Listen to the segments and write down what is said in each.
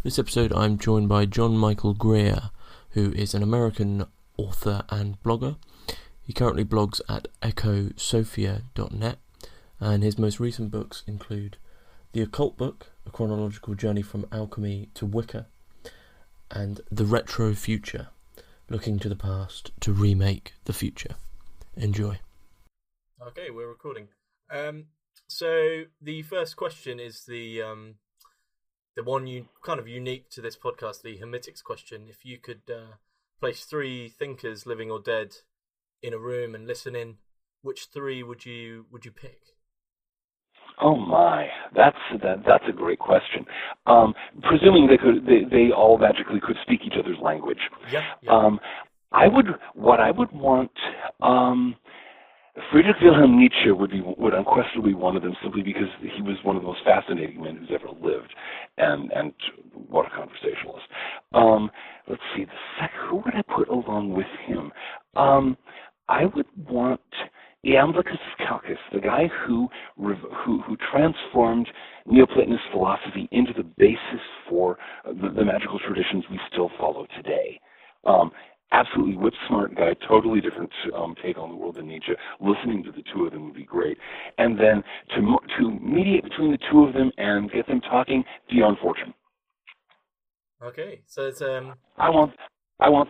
This episode I'm joined by John Michael Greer, who is an American author and blogger. He currently blogs at echosophia.net, and his most recent books include The Occult Book, A Chronological Journey from Alchemy to Wicca, and The Retro Future, Looking to the Past to Remake the Future. Enjoy. Okay, we're recording. So the first question is the one kind of unique to this podcast, the Hermitix question. If you could place three thinkers, living or dead, in a room and listen in, which three would you pick? Oh my, that's a great question. Presuming they all magically could speak each other's language. Yeah. I would want. Friedrich Wilhelm Nietzsche would unquestionably be one of them, simply because he was one of the most fascinating men who's ever lived, and what a conversationalist. Let's see, who would I put along with him? I would want Iamblichus Calchas, the guy who transformed Neoplatonist philosophy into the basis for the magical traditions we still follow today. Absolutely whip-smart guy, totally different take on the world than Nietzsche. Listening to the two of them would be great. And then to mediate between the two of them and get them talking, Dion Fortune. Okay, so it's I want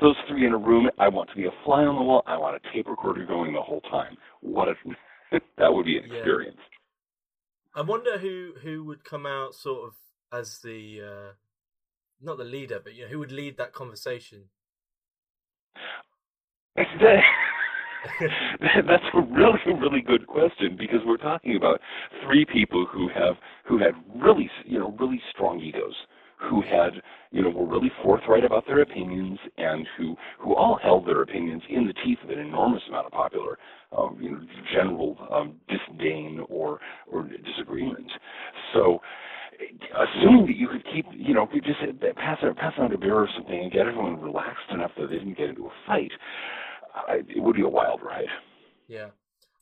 those three in a room. I want to be a fly on the wall. I want a tape recorder going the whole time. That would be an experience. I wonder who would come out sort of as the not the leader, but who would lead that conversation. That's a really good question, because we're talking about three people who had really strong egos, who had were really forthright about their opinions, and who all held their opinions in the teeth of an enormous amount of popular general disdain or disagreement. So assuming that you could keep, could just pass around a beer or something and get everyone relaxed enough that they didn't get into a fight, it would be a wild ride. Yeah.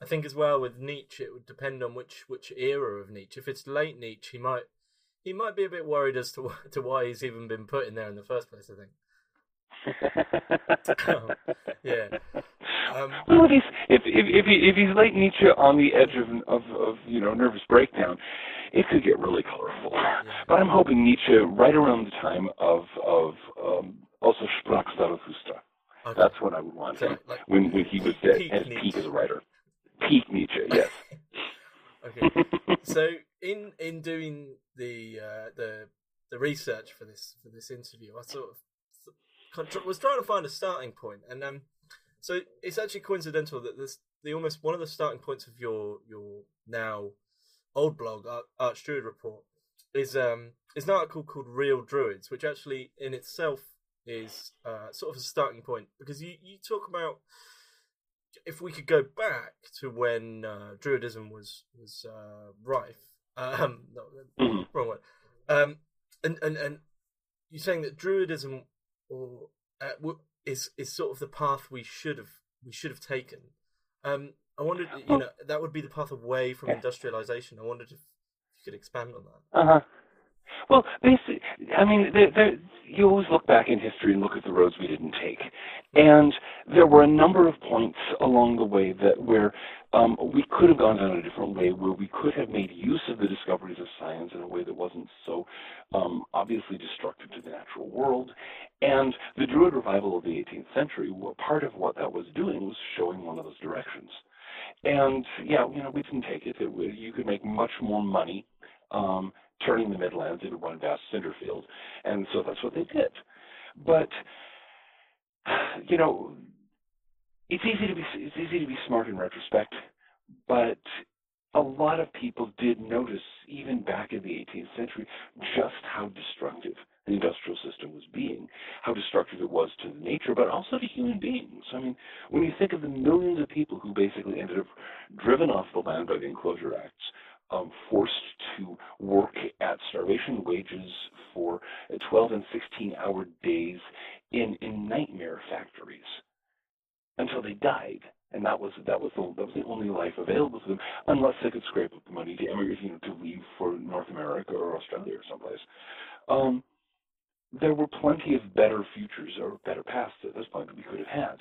I think as well with Nietzsche, it would depend on which era of Nietzsche. If it's late Nietzsche, he might be a bit worried as to why he's even been put in there in the first place, I think. Yeah. Well, if he's late Nietzsche on the edge of nervous breakdown, it could get really colorful. Yeah. But I'm hoping Nietzsche right around the time of also Sprach Zarathustra. Okay. That's what I would want him when he was at his peak as a writer. Peak Nietzsche, yes. Okay. So in doing the research for this interview, I sort of was trying to find a starting point, and so it's actually coincidental that almost one of the starting points of your now old blog, Arch Druid Report, is an article called Real Druids, which actually in itself is sort of a starting point, because you talk about if we could go back to when Druidism was rife. No, wrong word. And you're saying that Druidism is sort of the path we should have taken. I wondered, that would be the path away from industrialization. I wondered if you could expand on that. Well, basically, I mean, you always look back in history and look at the roads we didn't take, and there were a number of points along the way where we could have gone down a different way, where we could have made use of the discoveries of science in a way that wasn't so obviously destructive to the natural world. And the Druid revival of the 18th century, part of what that was doing was showing one of those directions. And we didn't take it. You could make much more money turning the Midlands into one vast cinder field, and so that's what they did. But it's easy to be smart in retrospect, but a lot of people did notice, even back in the 18th century, just how destructive the industrial system was being, how destructive it was to nature, but also to human beings. I mean, when you think of the millions of people who basically ended up driven off the land by the Enclosure Acts, forced to work at starvation wages for 12 and 16-hour days in nightmare factories until they died, and that was the only life available to them, unless they could scrape up the money to emigrate, to leave for North America or Australia or someplace. there were plenty of better futures or better pasts at this point that we could have had,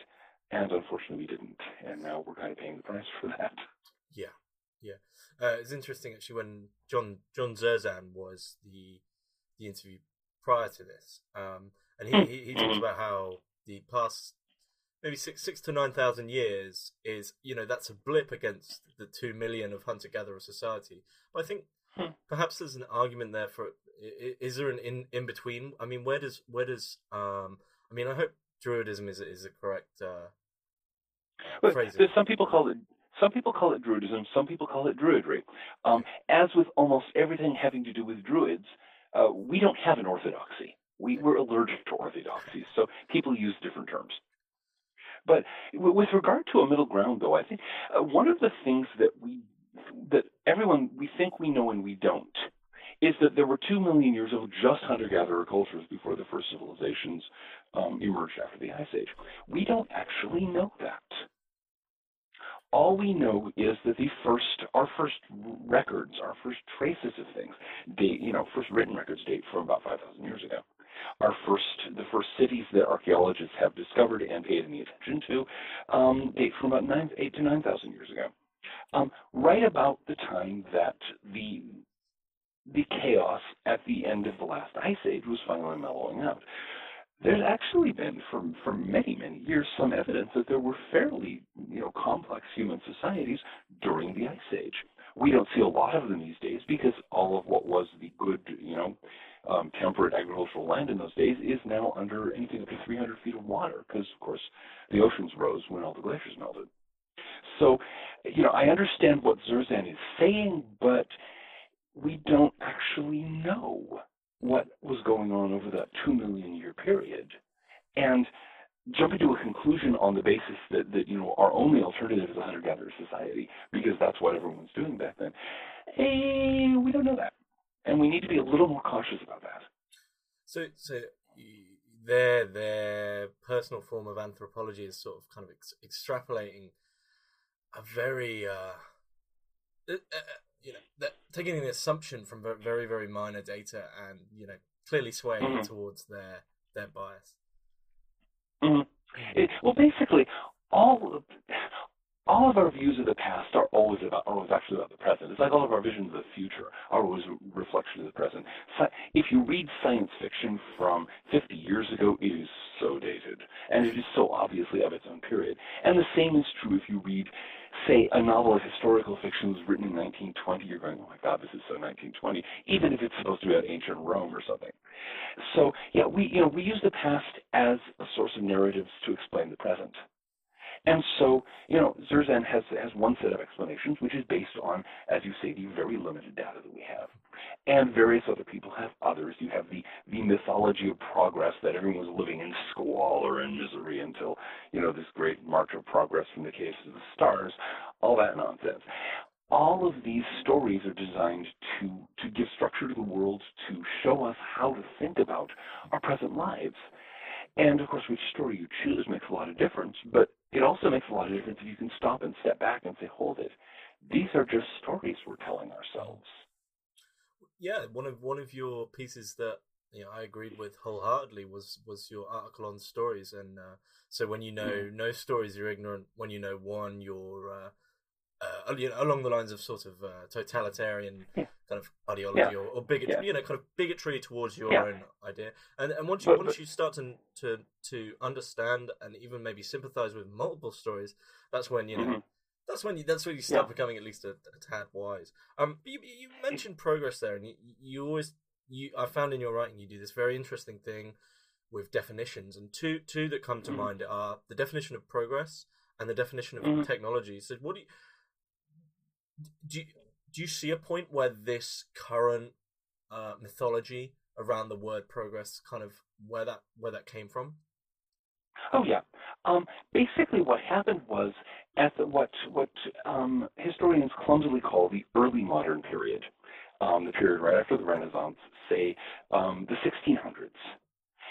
and unfortunately we didn't, and now we're kind of paying the price for that. Yeah. It's interesting actually when John Zerzan was the interview prior to this, and he talks about how the past maybe 6,000 to 9,000 years is, that's a blip against the 2 million of hunter-gatherer society. But I think perhaps there's an argument there for, is there an in between? I mean, where does I hope Druidism is a correct phrasing. Some people call it Druidism, some people call it Druidry. As with almost everything having to do with Druids, we don't have an orthodoxy. We're allergic to orthodoxies, so people use different terms. But with regard to a middle ground, though, I think one of the things that we think we know and we don't is that there were 2 million years of just hunter-gatherer cultures before the first civilizations emerged after the Ice Age. We don't actually know that. All we know is that our first records, our first traces of things, first written records date from about 5,000 years ago. The first cities that archaeologists have discovered and paid any attention to date from about 8,000 to 9,000 years ago. Right about the time that the chaos at the end of the last Ice Age was finally mellowing out. There's actually been, for many, many years, some evidence that there were fairly, complex human societies during the Ice Age. We don't see a lot of them these days because all of what was the good, temperate agricultural land in those days is now under anything up to 300 feet of water because, of course, the oceans rose when all the glaciers melted. So, I understand what Zerzan is saying, but we don't actually know what was going on over that 2 million year period. And jumping to a conclusion on the basis that our only alternative is a hunter-gatherer society, because that's what everyone was doing back then, we don't know that. And we need to be a little more cautious about that. So their personal form of anthropology is sort of kind of extrapolating a very, taking an assumption from very, very minor data and, clearly swaying towards their bias. Well, basically, all of our views of the past are always actually about the present. It's like all of our visions of the future are always a reflection of the present. So if you read science fiction from 50 years ago, it is so dated, and it is so obviously of its own period. And the same is true if you read, say, a novel of historical fiction was written in 1920. You're going, oh my God, this is so 1920, even if it's supposed to be about ancient Rome or something. So yeah, we use the past as a source of narratives to explain the present. And so, Zerzan has one set of explanations, which is based on, as you say, the very limited data that we have. And various other people have others. You have the mythology of progress, that everyone was living in squalor and misery until, this great march of progress from the caves to the stars, all that nonsense. All of these stories are designed to give structure to the world, to show us how to think about our present lives. And, of course, which story you choose makes a lot of difference, but it also makes a lot of difference if you can stop and step back and say, hold it, these are just stories we're telling ourselves. Yeah, one of your pieces that I agreed with wholeheartedly was your article on stories, and so when no stories, you're ignorant. When you know one, you're along the lines of sort of totalitarian kind of ideology or bigotry, kind of bigotry towards your own idea. And once you start to understand and even maybe sympathize with multiple stories, that's when that's when you start becoming at least a tad wise. You mentioned progress there, and I found in your writing you do this very interesting thing with definitions, and two that come to mind are the definition of progress and the definition of technology. So what do you see a point where this current mythology around the word progress, kind of where that came from? Oh yeah. Basically, what happened was at what historians clumsily call the early modern period, the period right after the Renaissance, say the 1600s.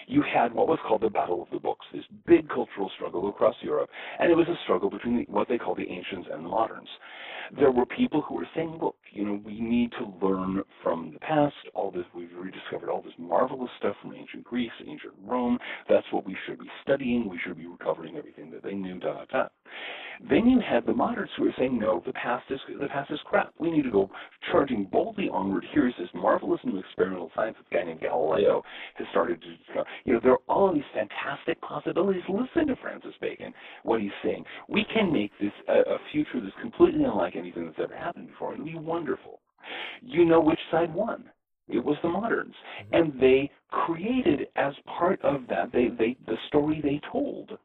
You had what was called the Battle of the Books, this big cultural struggle across Europe, and it was a struggle between what they call the ancients and the moderns. There were people who were saying, look, We need to learn from the past. All this, we've rediscovered all this marvelous stuff from ancient Greece, ancient Rome. That's what we should be studying. We should be recovering everything that they knew, Then you had the moderns who were saying, no, the past is crap. We need to go charging boldly onward. Here's this marvelous new experimental science that a guy named Galileo has started to discover. There are all these fantastic possibilities. Listen to Francis Bacon, what he's saying. We can make this a future that's completely unlike anything that's ever happened before. It'll be wonderful. You know which side won. It was the moderns. And they created, as part of that, the story they told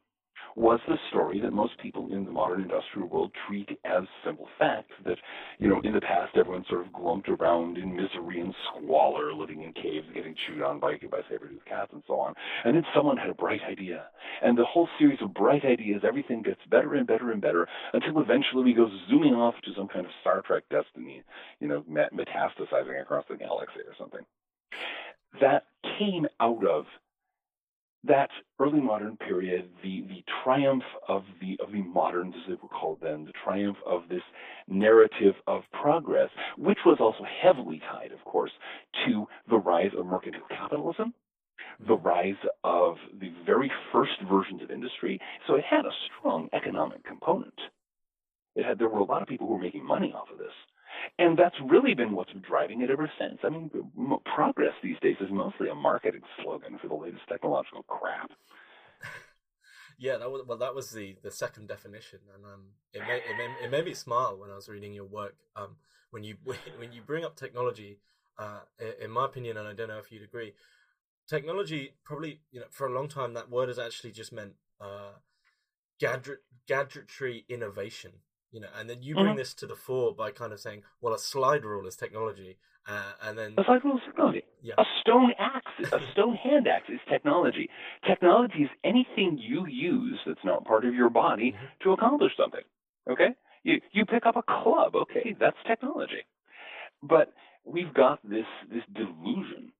was the story that most people in the modern industrial world treat as simple fact, that, in the past everyone sort of glumped around in misery and squalor, living in caves, getting chewed on by saber-toothed cats and so on. And then someone had a bright idea. And the whole series of bright ideas, everything gets better and better and better until eventually we go zooming off to some kind of Star Trek destiny, metastasizing across the galaxy or something. That came out of that early modern period, the triumph of the moderns, as they were called then, the triumph of this narrative of progress, which was also heavily tied, of course, to the rise of mercantile capitalism, the rise of the very first versions of industry. So it had a strong economic component. There were a lot of people who were making money off of this. And that's really been what's been driving it ever since. I mean, progress these days is mostly a marketing slogan for the latest technological crap. Yeah, that was the second definition, and it made me smile when I was reading your work. When you bring up technology, in my opinion, and I don't know if you'd agree, technology probably for a long time that word has actually just meant gadgetry innovation. And then you bring this to the fore by kind of saying, well, a slide rule is technology, and then a slide rule is technology. Yeah. A stone hand axe is technology. Technology is anything you use that's not part of your body to accomplish something. Okay, you pick up a club. Okay, that's technology. But we've got this delusion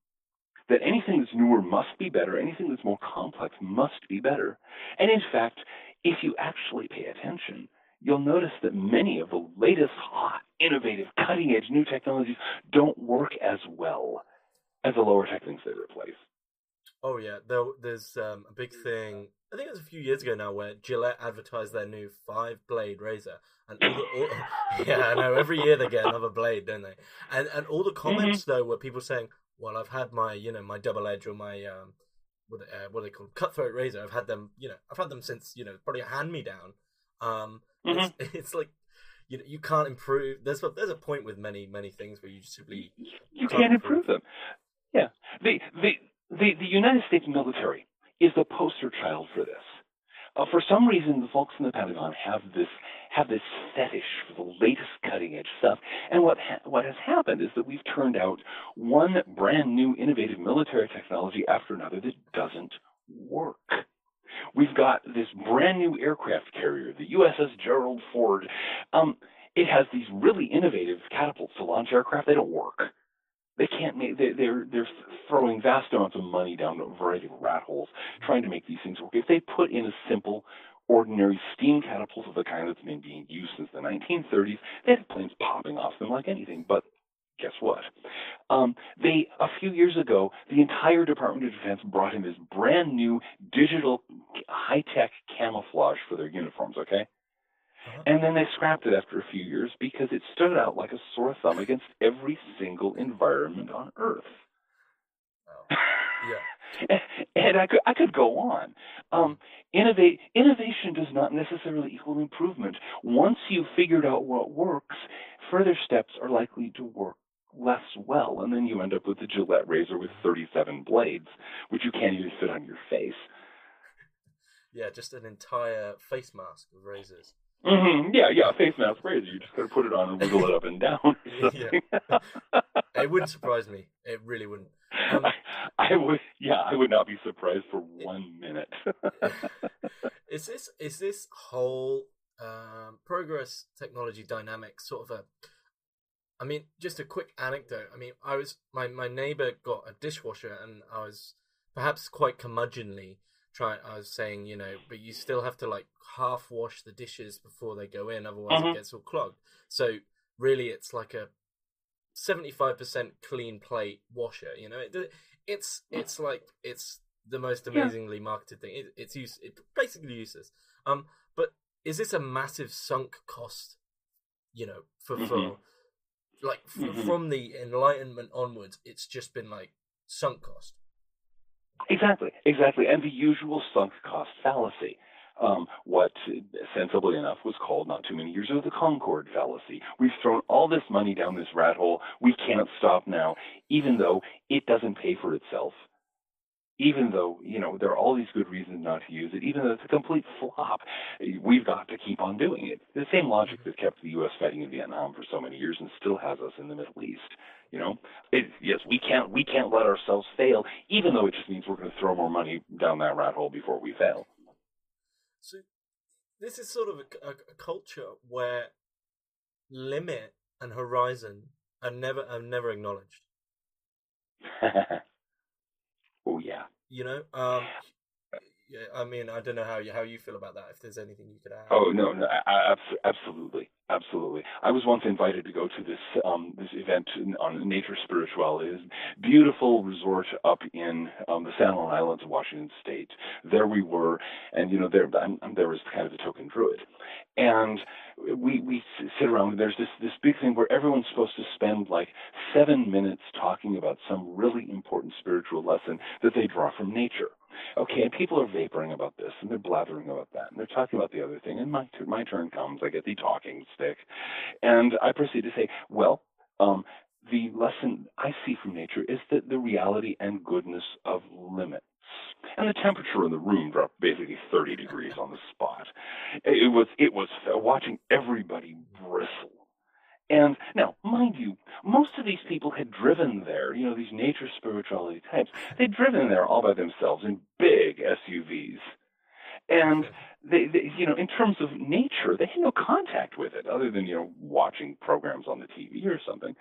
that anything that's newer must be better. Anything that's more complex must be better. And in fact, if you actually pay attention, you'll notice that many of the latest hot, innovative, cutting-edge new technologies don't work as well as the lower-tech things they replace. Oh, yeah. There's a big thing, I think it was a few years ago now, where Gillette advertised their new 5-blade razor. And I know, every year they get another blade, don't they? And all the comments, though, were people saying, well, I've had my, my double edge or my, what are they called, cutthroat razor. I've had them since, probably a hand-me-down. It's like you can't improve. There's a point with many things where you just simply you can't improve them. Yeah, the United States military is the poster child for this. For some reason, the folks in the Pentagon have this fetish for the latest cutting edge stuff. And what has happened is that we've turned out one brand new innovative military technology after another that doesn't work. We've got this brand new aircraft carrier, the USS Gerald Ford. It has these really innovative catapults to launch aircraft. They don't work. They can't make. They're throwing vast amounts of money down a variety of rat holes trying to make these things work. If they put in a simple, ordinary steam catapult of the kind that's been being used since the 1930s, they have planes popping off them like anything. But guess what? A few years ago, the entire Department of Defense brought in this brand new digital high-tech camouflage for their uniforms, okay? And then they scrapped it after a few years because it stood out like a sore thumb against every single environment on Earth. Oh. Yeah. And I could go on. Innovation does not necessarily equal improvement. Once you've figured out what works, further steps are likely to work less well, and then you end up with the Gillette razor with 37 blades, which you can't even fit on your face. Yeah, just an entire face mask of razors. Yeah, face mask razor. You just got to put it on and wiggle it up and down. Yeah. It wouldn't surprise me. It really wouldn't. I would not be surprised for 1 minute. Is this whole progress technology dynamic sort of just a quick anecdote. My neighbor got a dishwasher, and I was perhaps quite curmudgeonly I was saying, but you still have to like half wash the dishes before they go in, otherwise it gets all clogged. So really it's like a 75% clean plate washer. You know, it's like it's the most amazingly marketed thing. It's basically useless. But is this a massive sunk cost? You know, for like from the Enlightenment onwards, it's just been like sunk cost. Exactly, and the usual sunk cost fallacy. What sensibly enough was called not too many years ago the Concord fallacy. We've thrown all this money down this rat hole. We can't stop now, even though it doesn't pay for itself. Even though, there are all these good reasons not to use it, even though it's a complete flop, we've got to keep on doing it. The same logic that kept the U.S. fighting in Vietnam for so many years and still has us in the Middle East. Yes, we can't let ourselves fail, even though it just means we're going to throw more money down that rat hole before we fail. So this is sort of a culture where limit and horizon are never acknowledged. Oh yeah. Yeah, I mean, I don't know how you feel about that. If there's anything you could add. Oh no, absolutely. I was once invited to go to this event on nature spirituality. This beautiful resort up in the San Juan Islands of Washington State. There we were, and I'm there as kind of a token druid, and we sit around. There's this big thing where everyone's supposed to spend like 7 minutes talking about some really important spiritual lesson that they draw from nature. Okay, and people are vaporing about this, and they're blathering about that, and they're talking about the other thing, and my turn comes. I get the talking stick, and I proceed to say, well, the lesson I see from nature is that the reality and goodness of limits. And the temperature in the room dropped basically 30 degrees on the spot. It was watching everybody bristle. And now, mind you, most of these people had driven there, these nature spirituality types, they'd driven there all by themselves in big SUVs. And they in terms of nature, they had no contact with it other than, watching programs on the TV or something.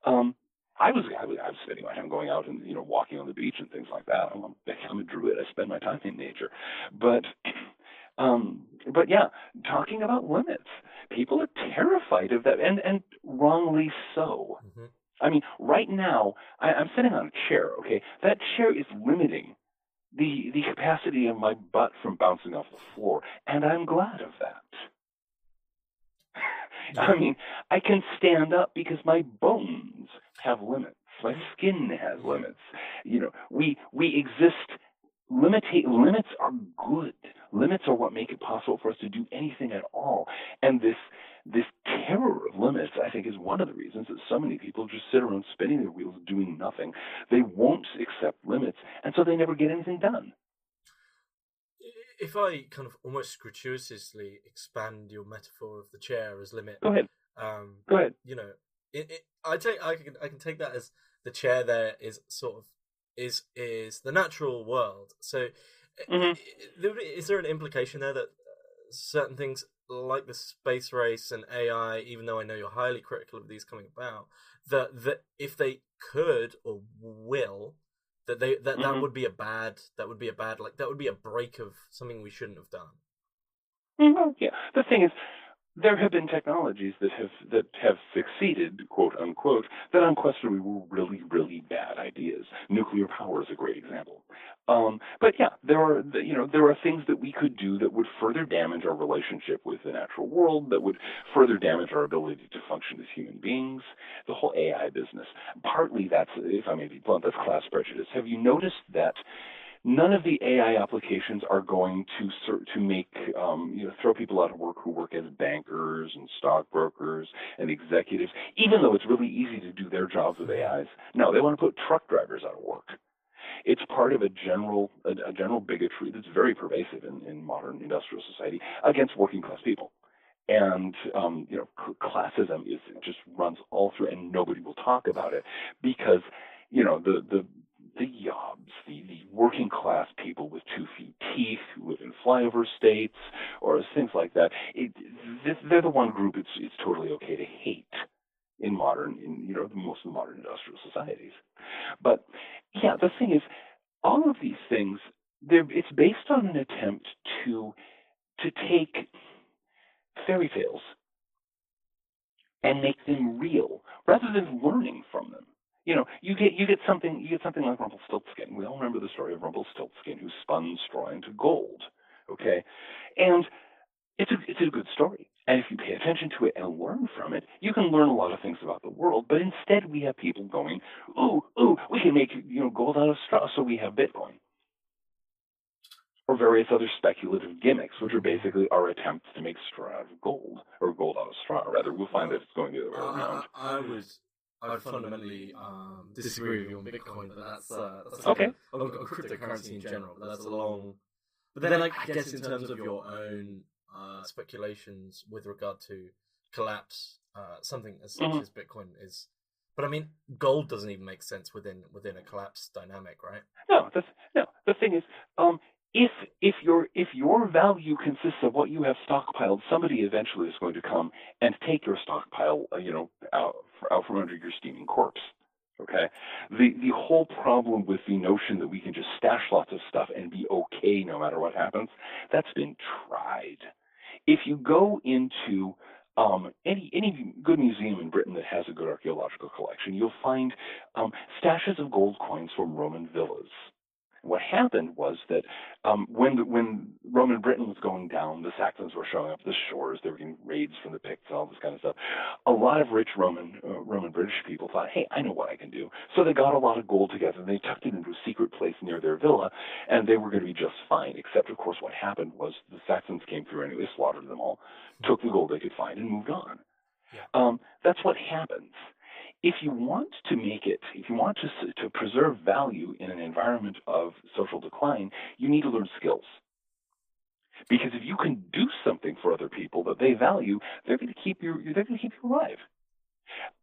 I was spending my time going out and, walking on the beach and things like that. I'm a druid. I spend my time in nature. But yeah, talking about limits. People are terrified of that, and wrongly so. Mm-hmm. I mean, right now, I'm sitting on a chair, okay? That chair is limiting the capacity of my butt from bouncing off the floor, and I'm glad of that. I mean, I can stand up because my bones have limits. My skin has limits. We exist. Limits are good. Limits are what make it possible for us to do anything at all. And this terror of limits, I think, is one of the reasons that so many people just sit around spinning their wheels doing nothing. They won't accept limits, and so they never get anything done. If I kind of almost gratuitously expand your metaphor of the chair as limit, go ahead. Go ahead. I can take that as the chair there is sort of is the natural world. So, is there an implication there that certain things like the space race and AI, even though I know you're highly critical of these coming about, that if they could or will, that would be a bad break of something we shouldn't have done. Mm-hmm. Yeah, the thing is, there have been technologies that have succeeded, quote unquote, that unquestionably were really, really bad ideas. Nuclear power is a great example. But yeah, there are things that we could do that would further damage our relationship with the natural world, that would further damage our ability to function as human beings. The whole AI business. Partly that's, if I may be blunt, that's class prejudice. Have you noticed that none of the AI applications are going to make throw people out of work who work as bankers and stockbrokers and executives, even though it's really easy to do their jobs with AIs? No, they want to put truck drivers out of work. It's part of a general bigotry that's very pervasive in modern industrial society against working class people. And classism just runs all through, and nobody will talk about it because the yobs, the working class people with too few teeth who live in flyover states or things like that, they're the one group it's totally okay to hate in most of the modern industrial societies. But yeah, the thing is, all of these things, it's based on an attempt to take fairy tales and make them real rather than learning from them. You get something like Rumpelstiltskin. We all remember the story of Rumpelstiltskin who spun straw into gold. Okay, and it's a good story. And if you pay attention to it and learn from it, you can learn a lot of things about the world. But instead, we have people going, "Ooh, we can make gold out of straw, so we have Bitcoin," or various other speculative gimmicks, which are basically our attempts to make straw out of gold, or gold out of straw. Rather, we'll find that it's going the other way around. I would fundamentally disagree with you on Bitcoin, but that's okay. A cryptocurrency in general. But that's a long. But then I guess in terms of your own speculations with regard to collapse, something as such as Bitcoin is. But I mean, gold doesn't even make sense within a collapse dynamic, right? No. The thing is, if your value consists of what you have stockpiled, somebody eventually is going to come and take your stockpile, out from under your steaming corpse. Okay, the whole problem with the notion that we can just stash lots of stuff and be okay no matter what happens, that's been tried. If you go into any good museum in Britain that has a good archaeological collection, you'll find stashes of gold coins from Roman villas. What happened was that when Roman Britain was going down, the Saxons were showing up the shores. They were getting raids from the Picts and all this kind of stuff. A lot of rich Roman British people thought, "Hey, I know what I can do." So they got a lot of gold together, and they tucked it into a secret place near their villa, and they were going to be just fine. Except, of course, what happened was the Saxons came through anyway, slaughtered them all, took the gold they could find, and moved on. Yeah. That's what happens. If you want to preserve value in an environment of social decline, you need to learn skills. Because if you can do something for other people that they value, they're going to keep you alive.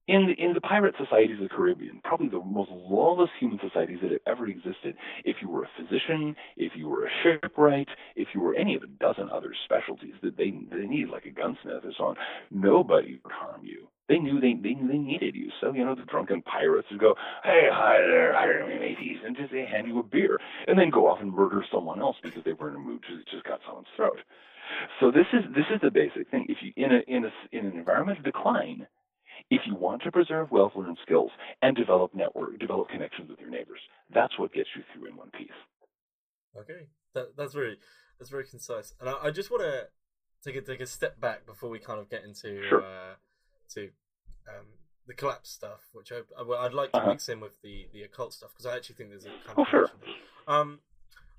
In the pirate societies of the Caribbean, probably the most lawless human societies that have ever existed, if you were a physician, if you were a shipwright, if you were any of a dozen other specialties that they needed, like a gunsmith or so on, nobody would harm you. They knew they needed you. So, the drunken pirates would go, "Hey, hi there, hire me, mateys," and just they hand you a beer, and then go off and murder someone else because they were in a mood to just cut someone's throat. So this is the basic thing. If you in an environment of decline, if you want to preserve wealth, learn skills, and develop connections with your neighbors, that's what gets you through in one piece. Okay, that's very concise. And I just want to take a step back before we kind of get into the collapse stuff, which I'd like to mix in with the occult stuff, because I actually think there's a kind of sure.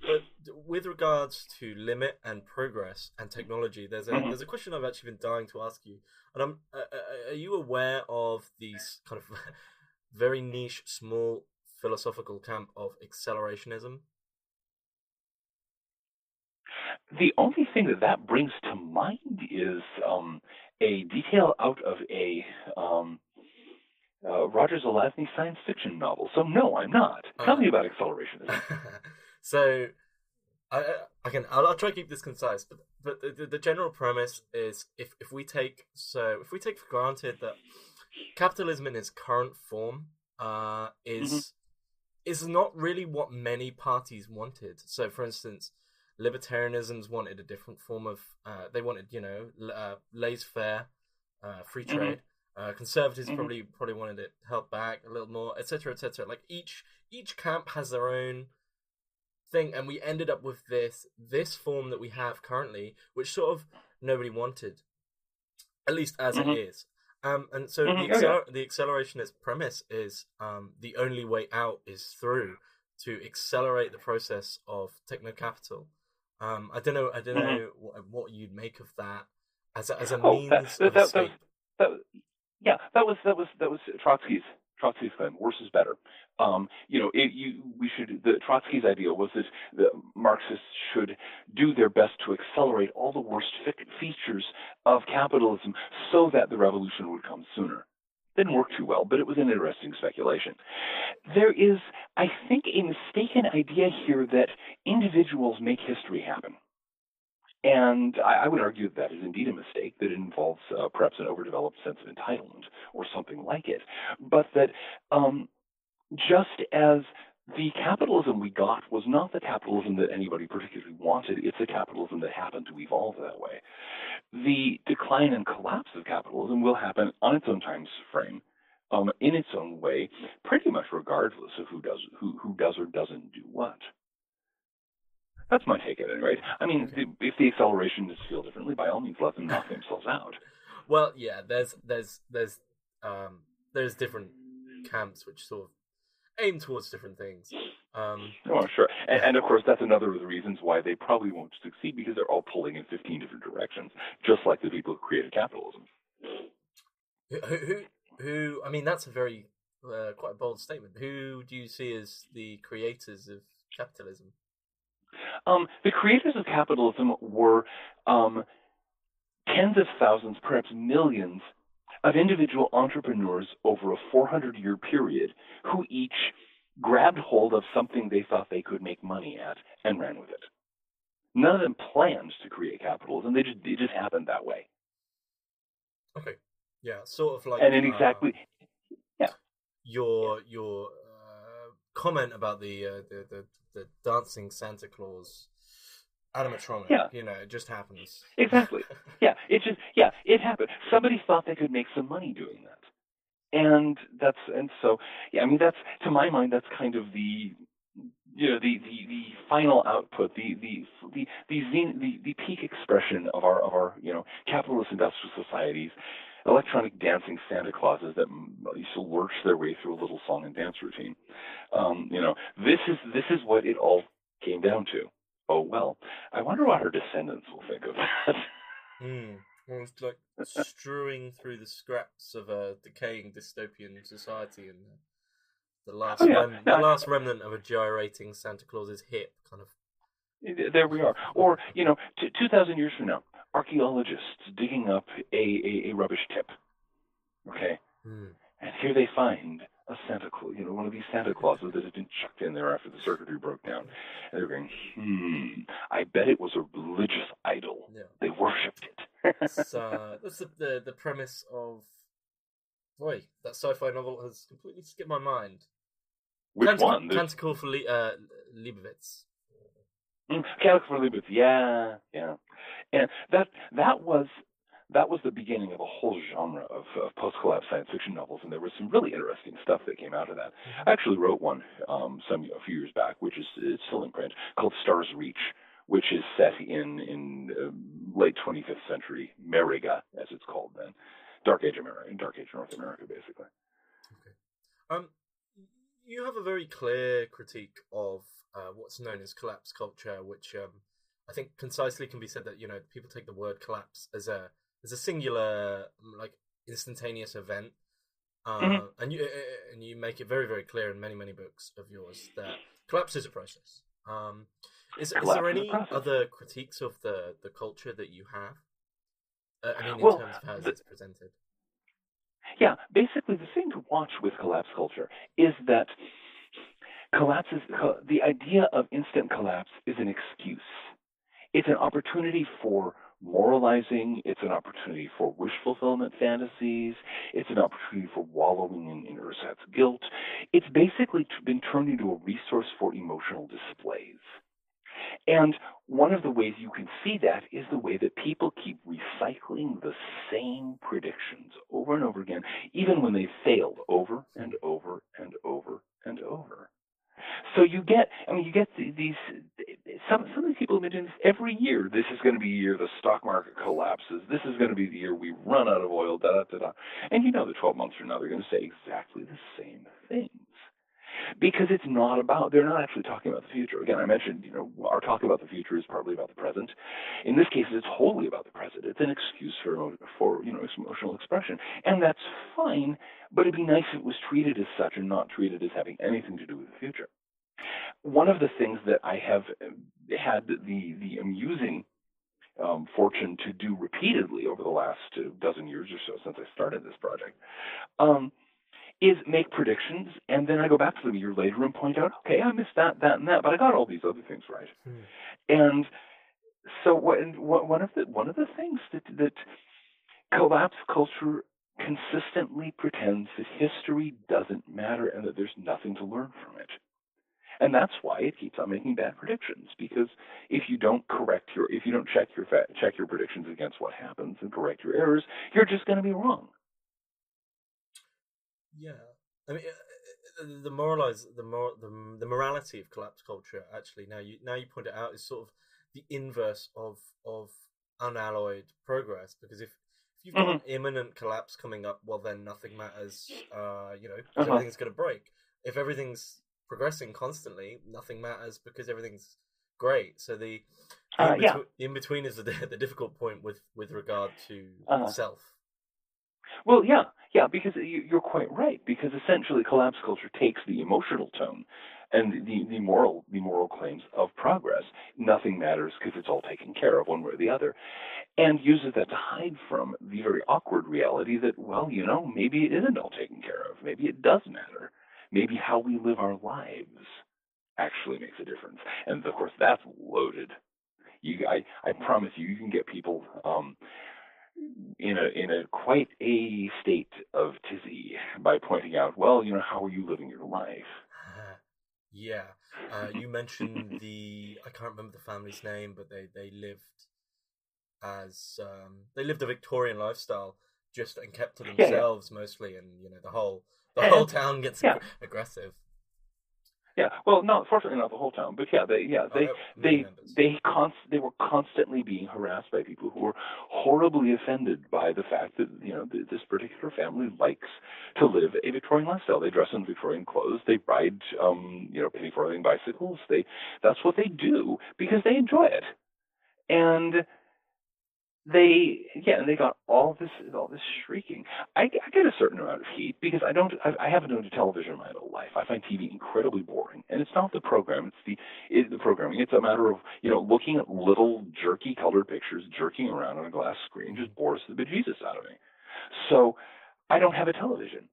But with regards to limit and progress and technology, there's a question I've actually been dying to ask you. And are you aware of these kind of very niche, small philosophical camp of accelerationism? The only thing that brings to mind is a detail out of a Roger Zelazny science fiction novel. So no, I'm not. Tell me about accelerationism. So, I'll try to keep this concise, but the general premise is if we take for granted that capitalism in its current form is not really what many parties wanted. So, for instance, libertarianism's wanted a different form of they wanted laissez-faire, free trade. Conservatives probably wanted it held back a little more, etc., etc. Like each camp has their own thing, and we ended up with this form that we have currently, which sort of nobody wanted, at least as it is. And so the accelerationist premise is the only way out is through to accelerate the process of techno-capital. I don't know what you'd make of that as a means of escape. That was Trotsky's claim. Worse is better. Trotsky's idea was that the Marxists should do their best to accelerate all the worst features of capitalism so that the revolution would come sooner. Didn't work too well, but it was an interesting speculation. There is, I think, a mistaken idea here that individuals make history happen. And I would argue that is indeed a mistake, that it involves perhaps an overdeveloped sense of entitlement or something like it. But that just as the capitalism we got was not the capitalism that anybody particularly wanted. It's the capitalism that happened to evolve that way. The decline and collapse of capitalism will happen on its own time frame, in its own way, pretty much regardless of who does or doesn't do what. That's my take at it, right? I mean, if the acceleration is feel differently, by all means, let them knock themselves out. Well, yeah, there's different camps which sort of aim towards different things. Oh, sure. And of course, that's another of the reasons why they probably won't succeed, because they're all pulling in 15 different directions, just like the people who created capitalism. Who I mean, that's a very, quite a bold statement. Who do you see as the creators of capitalism? The creators of capitalism were tens of thousands, perhaps millions, of individual entrepreneurs over a 400-year period who each grabbed hold of something they thought they could make money at and ran with it. None of them planned to create capitalism. It just happened that way. Okay. Yeah, sort of like... And then exactly... Yeah. Your comment about the dancing Santa Claus animatronic. Yeah. You know, it just happens. Exactly. It happened. Somebody thought they could make some money doing that. And so I mean, that's, to my mind, that's kind of the final output, the peak expression of our capitalist industrial societies, electronic dancing Santa Clauses that used to lurch their way through a little song and dance routine. This is what it all came down to. Oh well, I wonder what our descendants will think of that. Well, it's like strewing through the scraps of a decaying dystopian society, and the last remnant of a gyrating Santa Claus's hip, kind of. There we are. Or 2,000 years from now, archaeologists digging up a rubbish tip. Okay, and here they find a Santa Claus, one of these Santa Clauses that had been chucked in there after the circuitry broke down. And they're going, I bet it was a religious idol. Yeah. They worshipped it. That's the premise of... Boy, that sci-fi novel has completely skipped my mind. Which one? Canticle for Leibowitz. Canticle for Leibowitz, yeah. And that was the beginning of a whole genre of post-collapse science fiction novels, and there was some really interesting stuff that came out of that. I actually wrote one a few years back, which is still in print, called Star's Reach, which is set in late 25th century America, as it's called then, Dark Age North America, basically. Okay. You have a very clear critique of what's known as collapse culture, which I think concisely can be said that people take the word collapse as a singular, like, instantaneous event, and you make it very, very clear in many, many books of yours that collapse is a process. Is there any other critiques of the culture that you have? In terms of how it's presented. Yeah, basically the thing to watch with collapse culture is that the idea of instant collapse is an excuse. It's an opportunity for moralizing. It's an opportunity for wish fulfillment fantasies. It's an opportunity for wallowing in ersatz guilt. It's basically been turned into a resource for emotional displays. And one of the ways you can see that is the way that people keep recycling the same predictions over and over again, even when they've failed over and over and over and over. So you get these, some of these people have been doing this every year. This is going to be the year the stock market collapses. This is going to be the year we run out of oil, da-da-da-da. And that 12 months from now, they're going to say exactly the same things. Because they're not actually talking about the future. Again, I mentioned, our talk about the future is partly about the present. In this case, it's wholly about the present. It's an excuse for emotional expression. And that's fine, but it'd be nice if it was treated as such and not treated as having anything to do with the future. One of the things that I have had the amusing fortune to do repeatedly over the last dozen years or so since I started this project, is make predictions, and then I go back to them a year later and point out, okay, I missed that, and that, but I got all these other things right. And so one of the things that collapse culture consistently pretends that history doesn't matter and that there's nothing to learn from it. And that's why it keeps on making bad predictions, because if you don't check your predictions against what happens and correct your errors, you're just going to be wrong. Yeah, I mean, the morality of collapse culture. Actually, now you point it out, is sort of the inverse of unalloyed progress. Because if you've got an imminent collapse coming up, well, then nothing matters. Because everything's going to break. If everything's progressing constantly, nothing matters because everything's great. So the in between is the difficult point with regard to self. Well, yeah, because you're quite right. Because essentially, collapse culture takes the emotional tone and the moral claims of progress. Nothing matters because it's all taken care of one way or the other, and uses that to hide from the very awkward reality that, well, maybe it isn't all taken care of. Maybe it does matter. Maybe how we live our lives actually makes a difference. And of course, that's loaded. I promise you can get people in a quite a state of tizzy by pointing out, well, how are you living your life? Yeah. You mentioned I can't remember the family's name, but they lived a Victorian lifestyle and kept to themselves mostly, and the whole town gets aggressive. Yeah, well, fortunately not the whole town, but they were constantly being harassed by people who were horribly offended by the fact that this particular family likes to live a Victorian lifestyle. They dress in Victorian clothes, they ride penny farthing bicycles. That's what they do because they enjoy it, and they got all this shrieking. I get a certain amount of heat because I haven't owned a television in my whole life. I find TV incredibly boring, and it's not the program; it's the programming. It's a matter of looking at little jerky colored pictures jerking around on a glass screen just bores the bejesus out of me. So I don't have a television.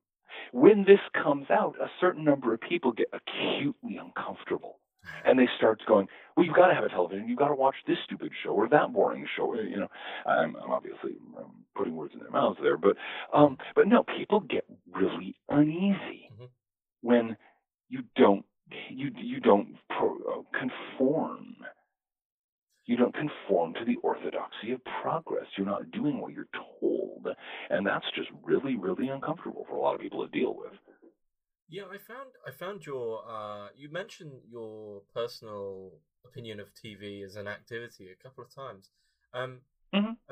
When this comes out, a certain number of people get acutely uncomfortable. And they start going, well, you've got to have a television. You've got to watch this stupid show or that boring show. I'm obviously putting words in their mouths there, but no, people get really uneasy when you don't conform. You don't conform to the orthodoxy of progress. You're not doing what you're told, and that's just really, really uncomfortable for a lot of people to deal with. Yeah, I found your you mentioned your personal opinion of TV as an activity a couple of times. I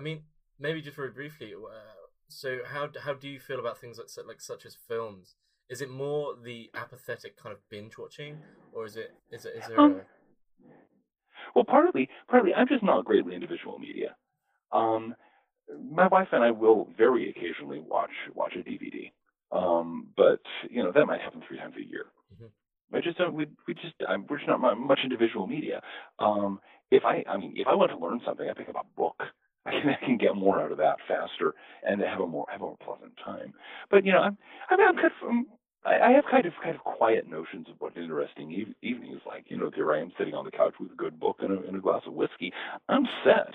mean, maybe just very briefly. So how do you feel about things such as films? Is it more the apathetic kind of binge watching, or is there? Well, partly, I'm just not greatly into visual media. My wife and I will very occasionally watch a DVD. But that might happen 3 times a year. I just don't. We're just not much into visual media. If I want to learn something, I pick up a book. I can get more out of that faster and have a more pleasant time. But I have kind of quiet notions of what interesting evening is like. Here I am sitting on the couch with a good book and a glass of whiskey. I'm set.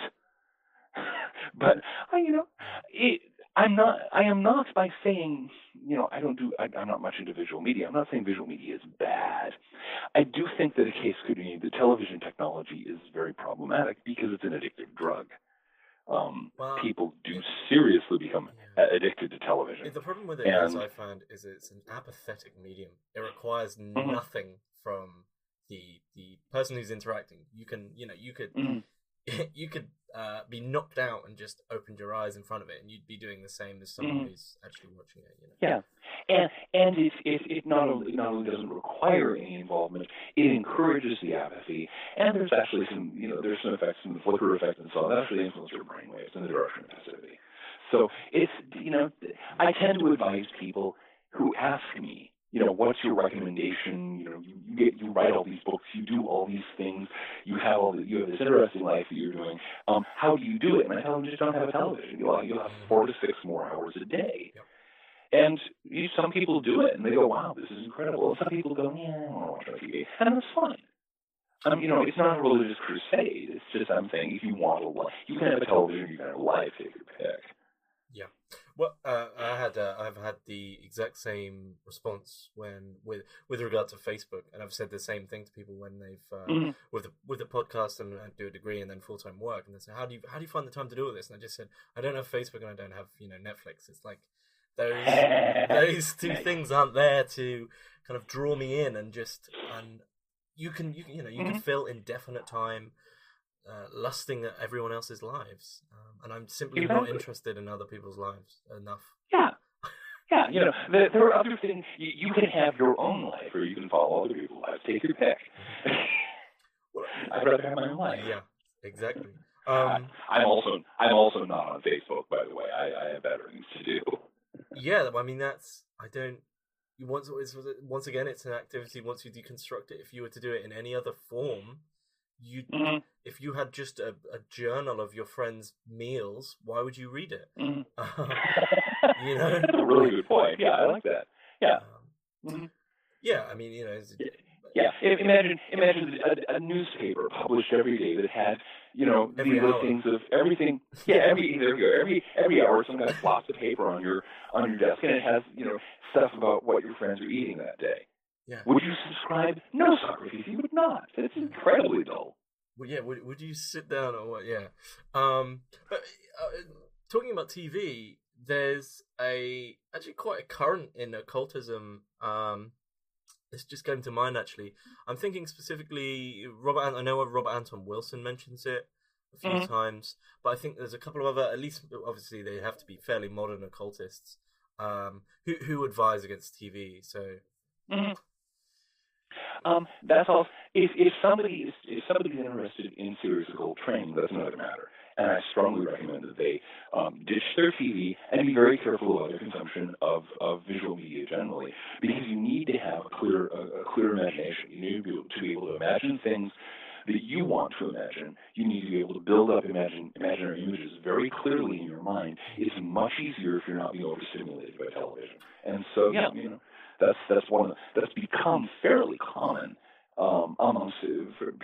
But I am not by saying, I'm not much into visual media. I'm not saying visual media is bad. I do think that a case could be the television technology is very problematic because it's an addictive drug. People do seriously become addicted to television. The problem with it, as I found, is it's an apathetic medium. It requires nothing from the person who's interacting. You could be knocked out and just opened your eyes in front of it, and you'd be doing the same as someone who's actually watching it. Yeah, and it not only doesn't require any involvement, it encourages the apathy, and there's actually some effects, some flicker effects, and so on that actually influence your brainwaves in the direction of passivity. So it's I tend to advise people who ask me, what's your recommendation? You write all these books, you do all these things, you have this interesting life that you're doing. How do you do it? And I tell them, just don't have a television. You'll have 4 to 6 more hours a day. Yep. And some people do it, and they go, wow, this is incredible. And some people go, yeah, I don't want to watch on TV. And that's fine. It's not a religious crusade. It's just I'm saying if you want a life, you can have a television, you can have a life, take your pick. Yeah. Well, I've had the exact same response with regard to Facebook, and I've said the same thing to people when they've with the podcast and do a degree and then full-time work, and they say, how do you find the time to do all this? And I just said, I don't have Facebook and I don't have Netflix. It's like those two things aren't there to kind of draw me in, and you can fill indefinite time lusting at everyone else's lives, and I'm simply not interested in other people's lives enough. Yeah. There are other things. You can have your own life, or you can follow other people's lives. Take your pick. I'd rather have my own life. Yeah, exactly. I'm also not on Facebook, by the way. I have better things to do. Yeah, I mean once again, it's an activity. Once you deconstruct it, if you were to do it in any other form, if you had just a journal of your friends' meals, why would you read it? That's a really good point. Yeah, I like that. Yeah. Yeah, I mean, Imagine a newspaper published every day that had these listings of everything. Yeah, every hour some guy flops a paper on your desk, and it has stuff about what your friends are eating that day. Yeah. Would you subscribe? No, Socrates, you would not. It's incredibly dull. Well, yeah. Would you sit down or what? Yeah. But talking about TV, there's actually quite a current in occultism. It's just came to mind actually. I'm thinking specifically I know Robert Anton Wilson mentions it a few times, but I think there's a couple of other, at least obviously they have to be fairly modern occultists, who advise against TV. So. That's all. If somebody's interested in serious occult training, that's another matter. And I strongly recommend that they ditch their TV and be very careful about their consumption of visual media generally, because you need to have a clear imagination. You need to be able to imagine things that you want to imagine. You need to be able to build up imaginary images very clearly in your mind. It's much easier if you're not being overstimulated by television. And so, that's become fairly common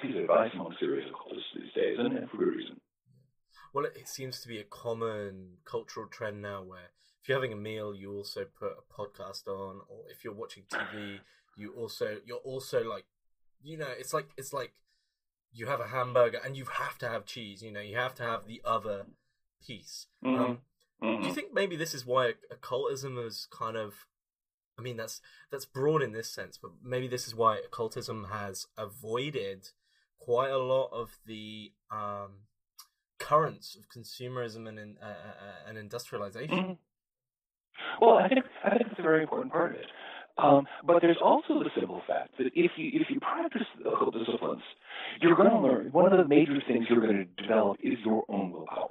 piece of advice among serious occultists these days, and for good reason. Well, it seems to be a common cultural trend now where if you're having a meal, you also put a podcast on, or if you're watching TV, you're also like, it's like you have a hamburger and you have to have cheese. You have to have the other piece. Do you think maybe this is why occultism is kind of, I mean, that's broad in this sense, but maybe this is why occultism has avoided quite a lot of the currents of consumerism and industrialization? Well, I think that's a very important part of it. But there's also the simple fact that if you practice the occult disciplines, you're going to learn. One of the major things you're going to develop is your own willpower.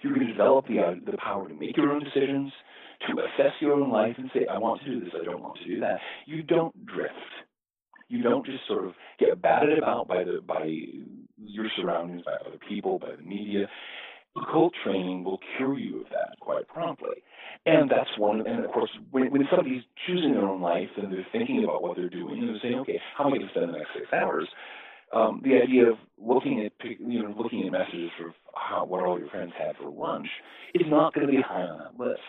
You're going to develop the power to make your own decisions, to assess your own life and say, I want to do this, I don't want to do that. You don't drift. You don't just sort of get batted about by your surroundings, by other people, by the media. Occult training will cure you of that quite promptly. And that's one. And of course, when somebody's choosing their own life and they're thinking about what they're doing and they're saying, okay, how am I going to spend the next 6 hours? The idea of looking at messages of what all your friends had for lunch is not going to be high on that list.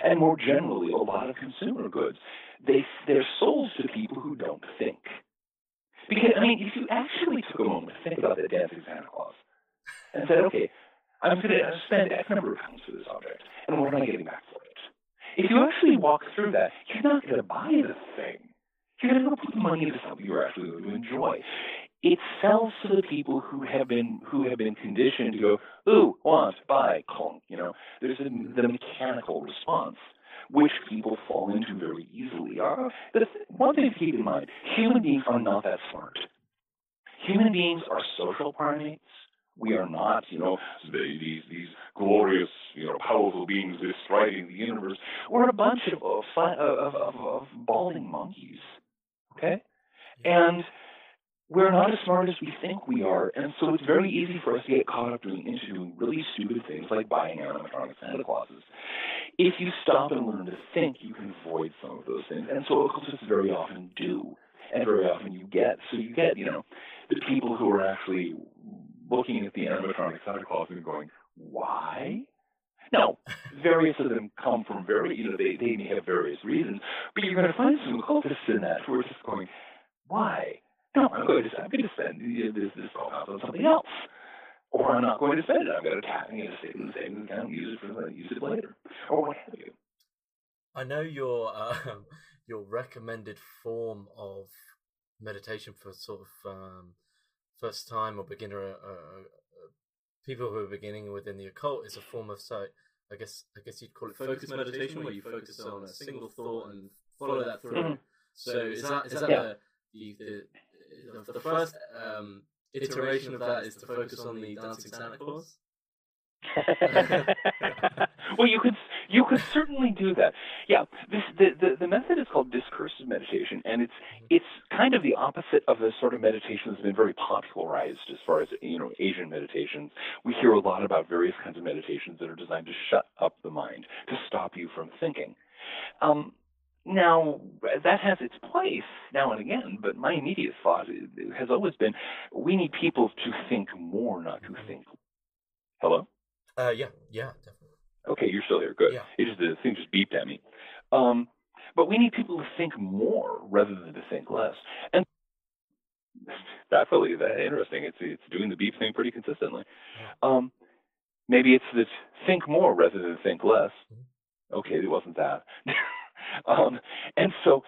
And more generally, a lot of consumer goods, they're sold to people who don't think. Because, I mean, if you actually took a moment to think about the dancing Santa Claus and said, okay, I'm going to spend X number of pounds for this object, and what am I getting back for it? If you actually walk through that, you're not going to buy the thing. You're going to go put the money into something you're actually going to enjoy. It sells to the people who have been conditioned to go, ooh, want, buy, clunk. There's the mechanical response, which people fall into very easily. One thing to keep in mind: human beings are not that smart. Human beings are social primates. We are not, these glorious, powerful beings destroying the universe. We're a bunch of balding monkeys. Okay, and we're not as smart as we think we are, and so it's very easy for us to get caught up into doing really stupid things like buying animatronic Santa Clauses. If you stop and learn to think, you can avoid some of those things, and so occultists very often do, and very often you get the people who are actually looking at the animatronic Santa Claus and going, why? Now, various of them come from they may have various reasons, but you're going to find some occultists in that who are just going, why? No, I'm going to spend this $12 on something else. Or I'm not going to spend it. I'm going to save it in the savings account, use it later, or what have you. I know your recommended form of meditation for sort of first time or beginner people who are beginning within the occult is a form of I guess you'd call it focus meditation, where you focus on a single thought and follow that through. Mm-hmm. So is that the first iteration of that is to focus on the dancing Santa Claus? Well, you could certainly do that. Yeah, the method is called Discursive Meditation, and it's kind of the opposite of the sort of meditation that's been very popularized as far as Asian meditations. We hear a lot about various kinds of meditations that are designed to shut up the mind, to stop you from thinking. Now, that has its place now and again, but my immediate thought has always been we need people to think more, not to think. Hello? Yeah, definitely. Okay, you're still here. Good. Yeah. The thing just beeped at me. But we need people to think more rather than to think less. And that's really interesting. It's doing the beep thing pretty consistently. Maybe it's that think more rather than think less. Okay, it wasn't that. And so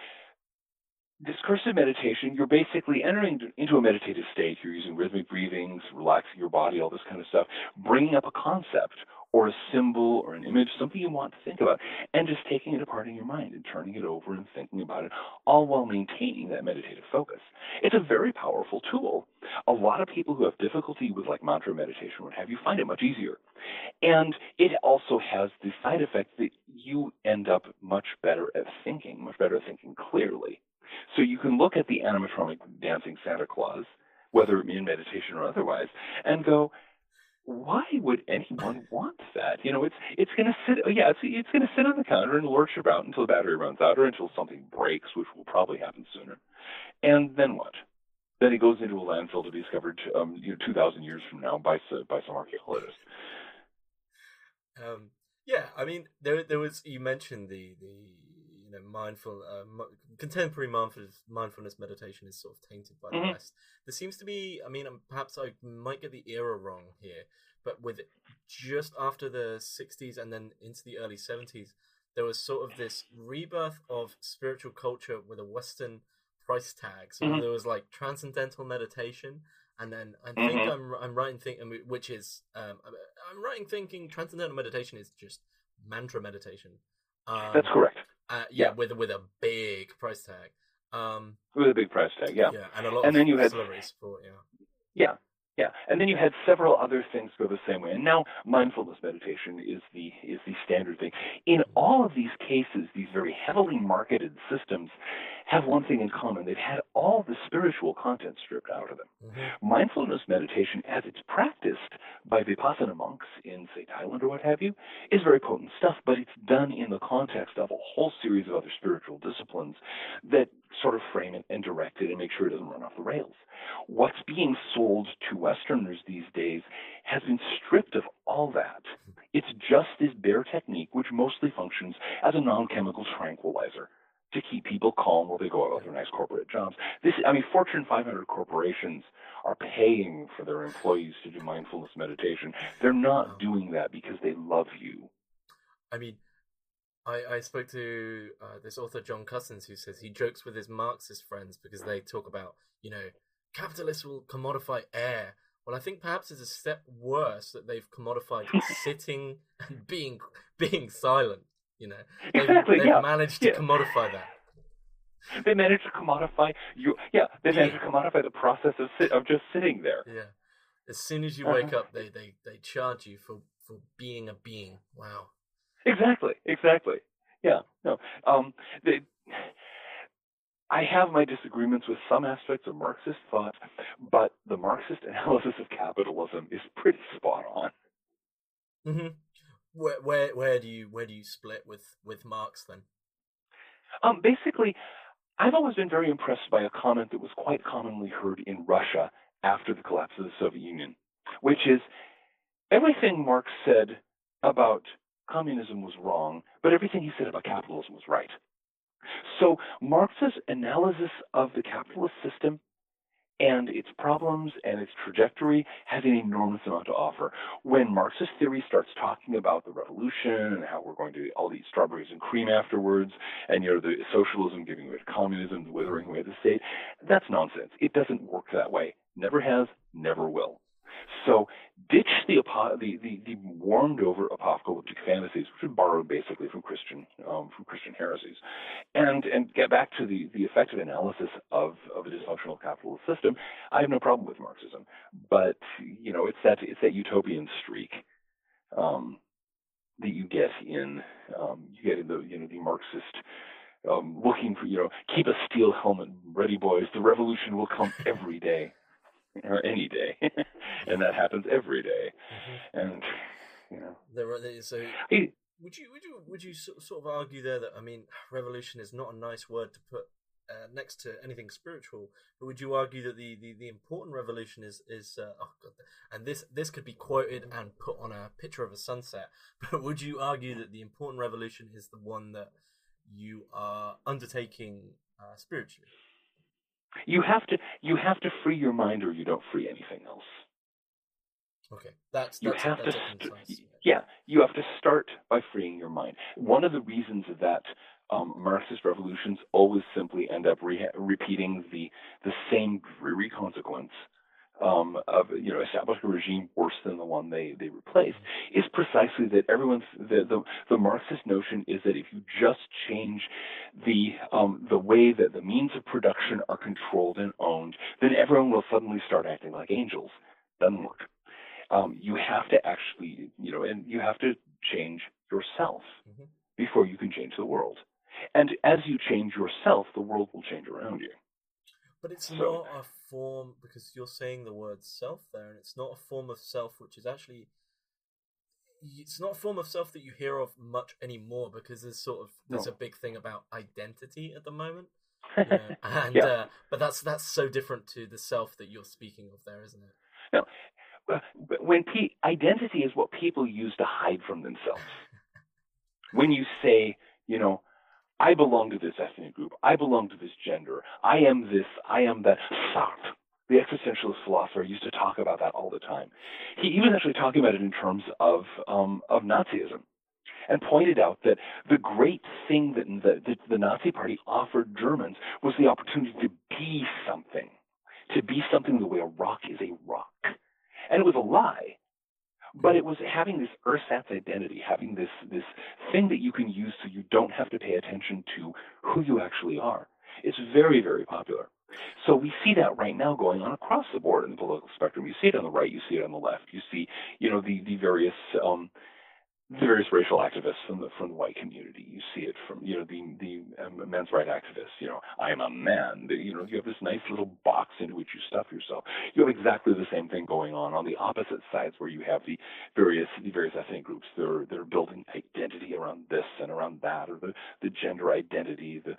discursive meditation, you're basically entering into a meditative state. You're using rhythmic breathings, relaxing your body, all this kind of stuff, bringing up a concept or a symbol or an image, something you want to think about, and just taking it apart in your mind and turning it over and thinking about it, all while maintaining that meditative focus. It's a very powerful tool. A lot of people who have difficulty with like mantra meditation, what have you, find it much easier. And it also has the side effect that you end up much better at thinking clearly. So you can look at the animatronic dancing Santa Claus, whether in meditation or otherwise, and go, why would anyone want that? It's going to sit. It's going to sit on the counter and lurch about until the battery runs out or until something breaks, which will probably happen sooner. And then what? Then it goes into a landfill to be discovered 2,000 years from now by some archaeologist. Yeah, I mean, there was, you mentioned the contemporary mindfulness meditation is sort of tainted by the West. There seems to be, I mean, perhaps I might get the era wrong here, but with just after the 60s and then into the early 70s, there was sort of this rebirth of spiritual culture with a Western price tag. So there was like transcendental meditation, and then I think I'm right in thinking, which is I'm right in thinking transcendental meditation is just mantra meditation. That's correct. With a big price tag. With a big price tag, yeah. Yeah, and a lot of celebrity support, Yeah. And then you had several other things go the same way. And now mindfulness meditation is the standard thing. In all of these cases, these very heavily marketed systems have one thing in common. They've had all the spiritual content stripped out of them. Mindfulness meditation, as it's practiced by Vipassana monks in, say, Thailand or what have you, is very potent stuff, but it's done in the context of a whole series of other spiritual disciplines that sort of frame it and direct it and make sure it doesn't run off the rails. What's being sold to Westerners these days has been stripped of all that. It's just this bare technique, which mostly functions as a non-chemical tranquilizer to keep people calm while they go about their nice corporate jobs. Fortune 500 corporations are paying for their employees to do mindfulness meditation. They're not doing that because they love you. I mean, I spoke to this author, John Cussins, who says he jokes with his Marxist friends because they talk about, capitalists will commodify air. Well, I think perhaps it's a step worse that they've commodified sitting and being silent. They've managed to commodify that. They managed to commodify They managed to commodify the process of just sitting there. Yeah. As soon as you wake up, they charge you for being a being. Wow. Exactly. Yeah. No. I have my disagreements with some aspects of Marxist thought, but the Marxist analysis of capitalism is pretty spot on. Mm-hmm. Where do you split with Marx then? Basically, I've always been very impressed by a comment that was quite commonly heard in Russia after the collapse of the Soviet Union, which is everything Marx said about communism was wrong, but everything he said about capitalism was right. So Marx's analysis of the capitalist system and its problems and its trajectory has an enormous amount to offer. When Marxist theory starts talking about the revolution and how we're going to all eat strawberries and cream afterwards, and the socialism giving way to communism, the withering away of the state, that's nonsense. It doesn't work that way. Never has, never will. So ditch the warmed over apocalyptic fantasies, which are borrowed basically from Christian heresies, and get back to the effective analysis of a dysfunctional capitalist system. I have no problem with Marxism, but it's that utopian streak that you get in the Marxist looking for keep a steel helmet ready, boys. The revolution will come every day. Or any day, and that happens every day. And so would you sort of argue there that revolution is not a nice word to put next to anything spiritual, but would you argue that the important revolution is and this could be quoted and put on a picture of a sunset, but would you argue that the important revolution is the one that you are undertaking spiritually? You have to free your mind, or you don't free anything else. Okay, that's you have to start by freeing your mind. One of the reasons that Marxist revolutions always simply end up repeating the same dreary consequence of establishing a regime worse than the one they replaced is precisely that the Marxist notion is that if you just change the way that the means of production are controlled and owned, then everyone will suddenly start acting like angels. Doesn't work. You have to actually and you have to change yourself before you can change the world. And as you change yourself, the world will change around you. But it's not a form, because you're saying the word self there, and it's not a form of self which is actually, it's not a form of self that you hear of much anymore, because there's a big thing about identity at the moment. And but that's so different to the self that you're speaking of there, isn't it? No, when identity is what people use to hide from themselves. When you say, I belong to this ethnic group, I belong to this gender, I am this, I am that. Sartre, the existentialist philosopher, used to talk about that all the time. He was actually talking about it in terms of Nazism, and pointed out that the great thing that the Nazi Party offered Germans was the opportunity to be something the way a rock is a rock. And it was a lie. But it was having this ersatz identity, having this thing that you can use so you don't have to pay attention to who you actually are. It's very, very popular. So we see that right now going on across the board in the political spectrum. You see it on the right, you see it on the left. You see, the various racial activists from the white community. You see it from the men's rights activists. I'm a man. You have this nice little box into which you stuff yourself. You have exactly the same thing going on the opposite sides, where you have the various ethnic groups. They're building identity around this and around that, or the gender identity, the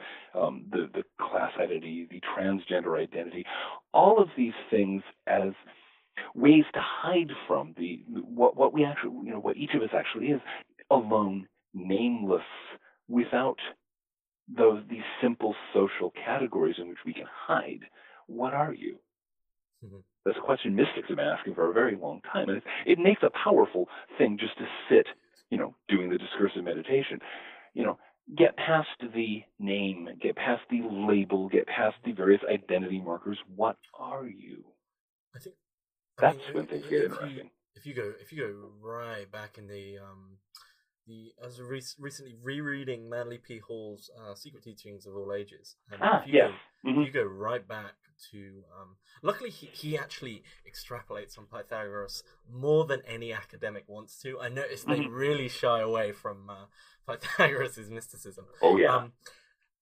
class identity, the transgender identity. All of these things as ways to hide from what we actually, what each of us actually is, alone, nameless, without these simple social categories in which we can hide. What are you? Mm-hmm. That's a question mystics have been asking for a very long time, and it makes a powerful thing just to sit, doing the discursive meditation. Get past the name, get past the label, get past the various identity markers. What are you? That's when things get interesting. If you go right back in I was recently rereading Manly P. Hall's Secret Teachings of All Ages. If you go right back to, luckily he actually extrapolates on Pythagoras more than any academic wants to. I noticed they really shy away from Pythagoras' mysticism. Oh yeah.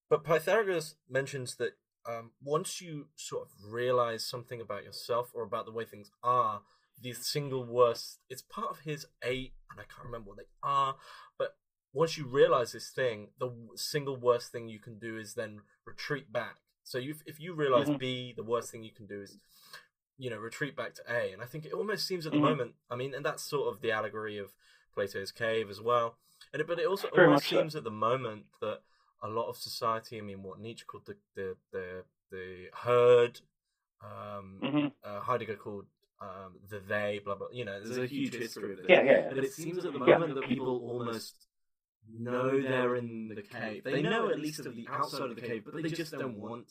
But Pythagoras mentions that once you sort of realize something about yourself or about the way things are, the single worst, it's part of his 8, and I can't remember what they are, but once you realize this thing, the single worst thing you can do is then retreat back. So if you realize B, the worst thing you can do is, retreat back to A. And I think it almost seems at the moment, and that's sort of the allegory of Plato's cave as well. But it also Very almost much so. seems at the moment that a lot of society, I mean, what Nietzsche called the herd, Heidegger called the they, blah blah. There's a huge history of this. Yeah. But it seems at the moment that people almost know they're in the cave. They know at least of the outside of the cave, but they just don't want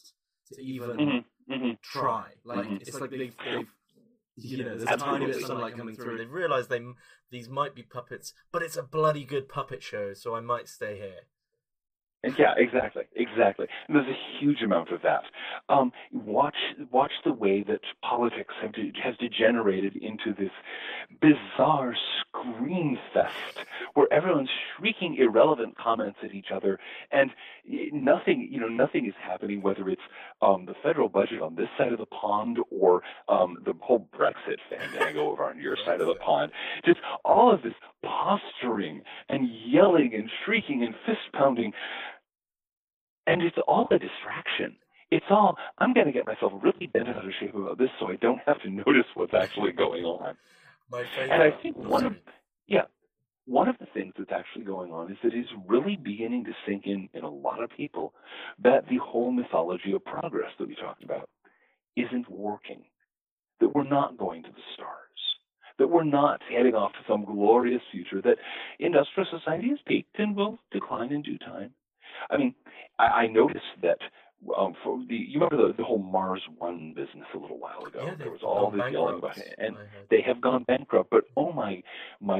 to even try. Like it's like they've there's a tiny bit of sunlight coming through. They've realised these might be puppets, but it's a bloody good puppet show, so I might stay here. Yeah, exactly. And there's a huge amount of that. Watch the way that politics has degenerated into this bizarre scream fest where everyone's shrieking irrelevant comments at each other, and nothing is happening. Whether it's the federal budget on this side of the pond or the whole Brexit fandango over on your side of the pond, just all of this posturing and yelling and shrieking and fist pounding. And it's all a distraction. It's all, I'm going to get myself really bent out of shape about this so I don't have to notice what's actually going on. And I think one of the things that's actually going on is that it's really beginning to sink in a lot of people that the whole mythology of progress that we talked about isn't working, that we're not going to the stars, that we're not heading off to some glorious future, that industrial society has peaked and will decline in due time. I mean, I noticed that you remember the whole Mars One business a little while ago? Yeah, there was all this yelling about it, and they have gone bankrupt. But oh my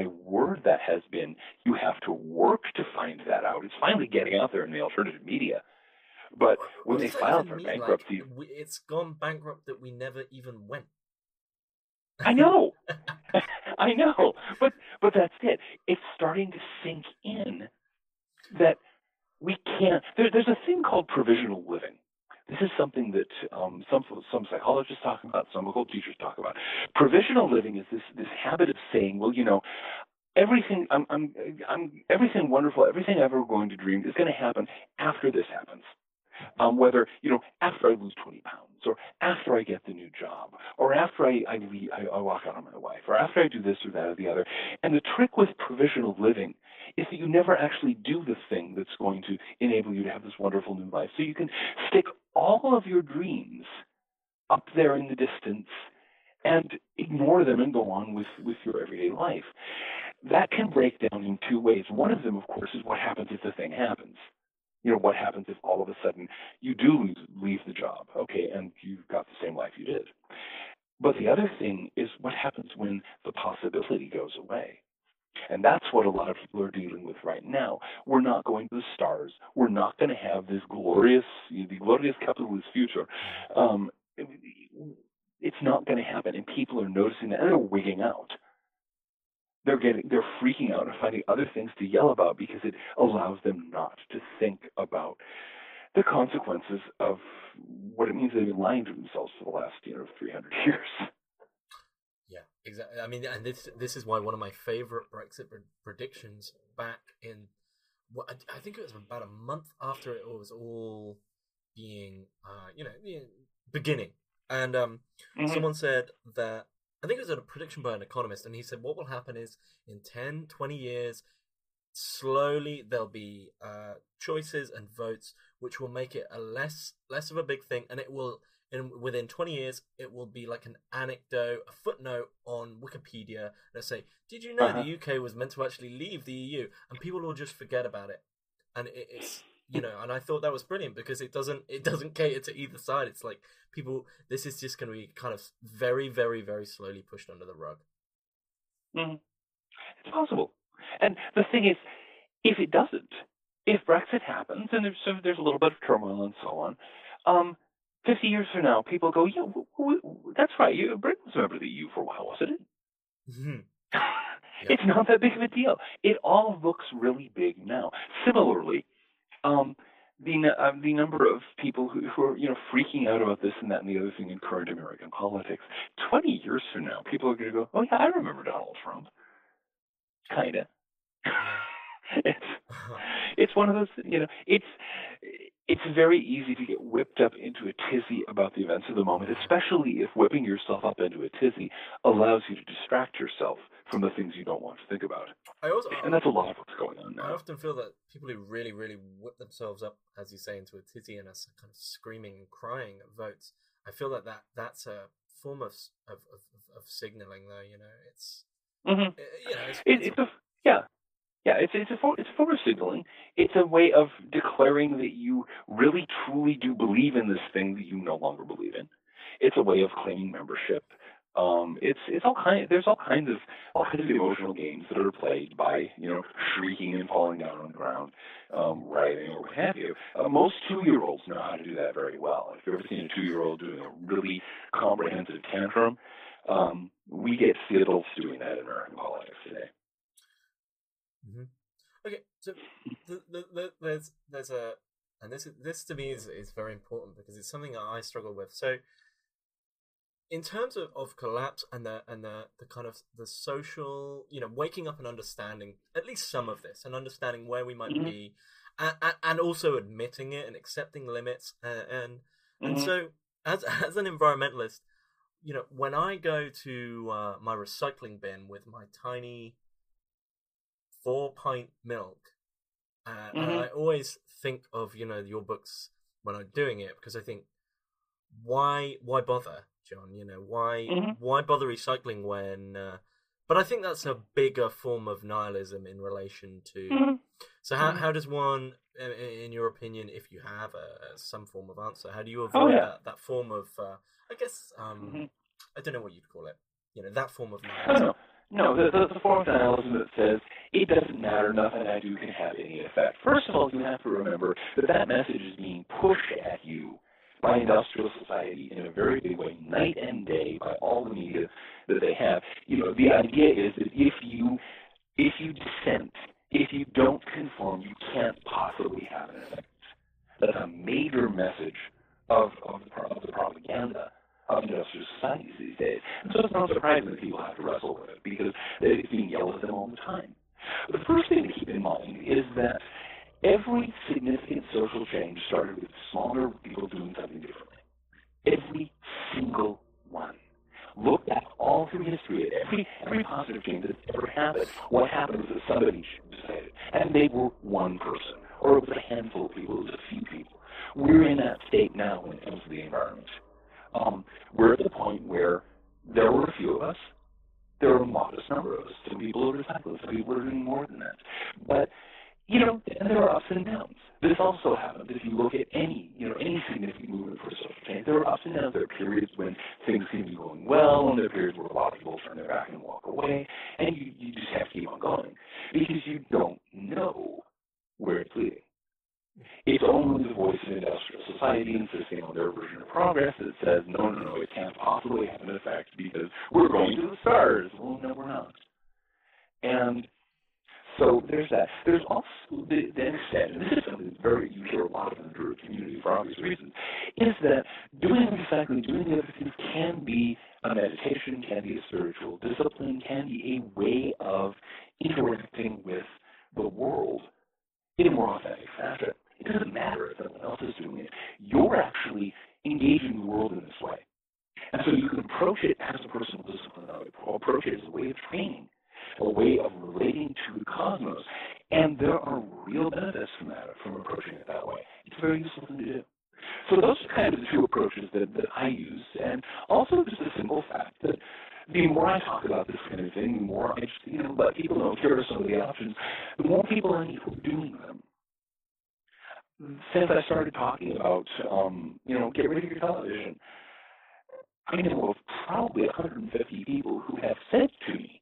word, that has been. You have to work to find that out. It's finally getting out there in the alternative media. But when they filed for bankruptcy, it's gone bankrupt that we never even went. I know, I know. But that's it. It's starting to sink in that. We can't. There's a thing called provisional living. This is something that some psychologists talk about, some occult teachers talk about. Provisional living is this habit of saying, well, everything I'm everything wonderful, everything I ever going to dream is going to happen after this happens. Whether after I lose 20 pounds, or after I get the new job, or after I walk out on my wife, or after I do this or that or the other. And the trick with provisional living is that you never actually do the thing that's going to enable you to have this wonderful new life. So you can stick all of your dreams up there in the distance and ignore them and go on with your everyday life. That can break down in two ways. One of them, of course, is what happens if the thing happens. What happens if all of a sudden you do leave the job, okay, and you've got the same life you did. But the other thing is what happens when the possibility goes away. And that's what a lot of people are dealing with right now. We're not going to the stars. We're not going to have this glorious capitalist future. It's not going to happen, and people are noticing that, and they're wigging out. They're freaking out and finding other things to yell about because it allows them not to think about the consequences of what it means they've been lying to themselves for the last 300 years. Yeah, exactly. I mean, and this is why one of my favorite Brexit predictions back in, I think it was about a month after it was all being, beginning, and someone said that. I think it was a prediction by an economist, and he said what will happen is in 10, 20 years, slowly there'll be choices and votes which will make it a less of a big thing, and it will, within 20 years, it will be like an anecdote, a footnote on Wikipedia. Let's say, did you know the UK was meant to actually leave the EU? And people will just forget about it. And it's, and I thought that was brilliant because it doesn't cater to either side. It's like people, this is just going to be kind of very, very, very slowly pushed under the rug. Mm-hmm. It's possible. And the thing is, if it doesn't, if Brexit happens and there's a little bit of turmoil and so on, 50 years from now, people go, yeah, that's right. Britain was a member of the EU for a while, wasn't it? Mm-hmm. Yep. It's not that big of a deal. It all looks really big now. Similarly, the number of people who are freaking out about this and that and the other thing in current American politics. 20 years from now, people are going to go, oh yeah, I remember Donald Trump. Kinda. It's one of those. it's very easy to get whipped up into a tizzy about the events of the moment, especially if whipping yourself up into a tizzy allows you to distract yourself from the things you don't want to think about. And that's a lot of what's going on now. I often feel that people who really, really whip themselves up, as you say, into a tizzy and are kind of screaming and crying at votes, I feel that that's a form of signaling, though. It's it's a form of signaling. It's a way of declaring that you really truly do believe in this thing that you no longer believe in. It's a way of claiming membership. It's all kind. There's all kinds of emotional games that are played by shrieking and falling down on the ground, writhing or what have you. Most 2-year-olds know how to do that very well. If you've ever seen a 2-year-old doing a really comprehensive tantrum, we get to see adults doing that in American politics today. Mm-hmm. Okay, so there's a, and this to me is very important because it's something that I struggle with. So, in terms of collapse and the kind of the social, waking up and understanding at least some of this and understanding where we might be, and also admitting it and accepting limits, and so as an environmentalist, when I go to my recycling bin with my tiny 4-pint milk, and I always think of your books when I'm doing it, because I think why bother, John? Why bother recycling when? But I think that's a bigger form of nihilism in relation to. So how does one, in your opinion, if you have some form of answer, how do you avoid that form of? I guess I don't know what you'd call it. That form of nihilism. No, the form of nihilism that says it doesn't matter, nothing I do can have any effect. First of all, you have to remember that message is being pushed at you by industrial society in a very big way, night and day, by all the media that they have. The idea is that if you dissent, if you don't conform, you can't possibly have an effect. That's a major message of the propaganda of industrial societies these days. And so it's not surprising that people have to wrestle with it, because it's being yelled at them all the time. But the first thing to keep in mind is that every significant social change started with smaller people doing something differently. Every single one. Look back all through history at every positive change that's ever happened. What happened was that somebody decided, and they were one person, or it was a handful of people, it was a few people. We're in that state now when it comes to the environment. We're at the point where there were a few of us. There were a modest number of us. Some people are recycling. Some people are doing more than that. But, and there are ups and downs. This also happens if you look at any significant movement for social change. There are ups and downs. There are periods when things seem to be going well, and there are periods where a lot of people turn their back and walk away, and you just have to keep on going because you don't know where it's leading. It's only the voice of industrial society insisting on their version of progress that says, no, it can't possibly have an effect because we're going to the stars. Well, no, we're not. And so there's that. There's also the extent, and this is something that you hear a lot of in the Druid community for obvious reasons, is that doing recycling, doing the other things can be a meditation, can be a spiritual discipline, can be a way of interacting with the world in a more authentic fashion. It doesn't matter if someone else is doing it. You're actually engaging the world in this way. And so you can approach it as a personal discipline, approach it as a way of training, a way of relating to the cosmos. And there are real benefits from approaching it that way. It's a very useful thing to do. So those are kind of the two approaches that I use. And also just the simple fact that the more I talk about this kind of thing, the more I just, let people know, here are some of the options, the more people I need who are doing them. Since I started talking about, get rid of your television, I know of probably 150 people who have said to me,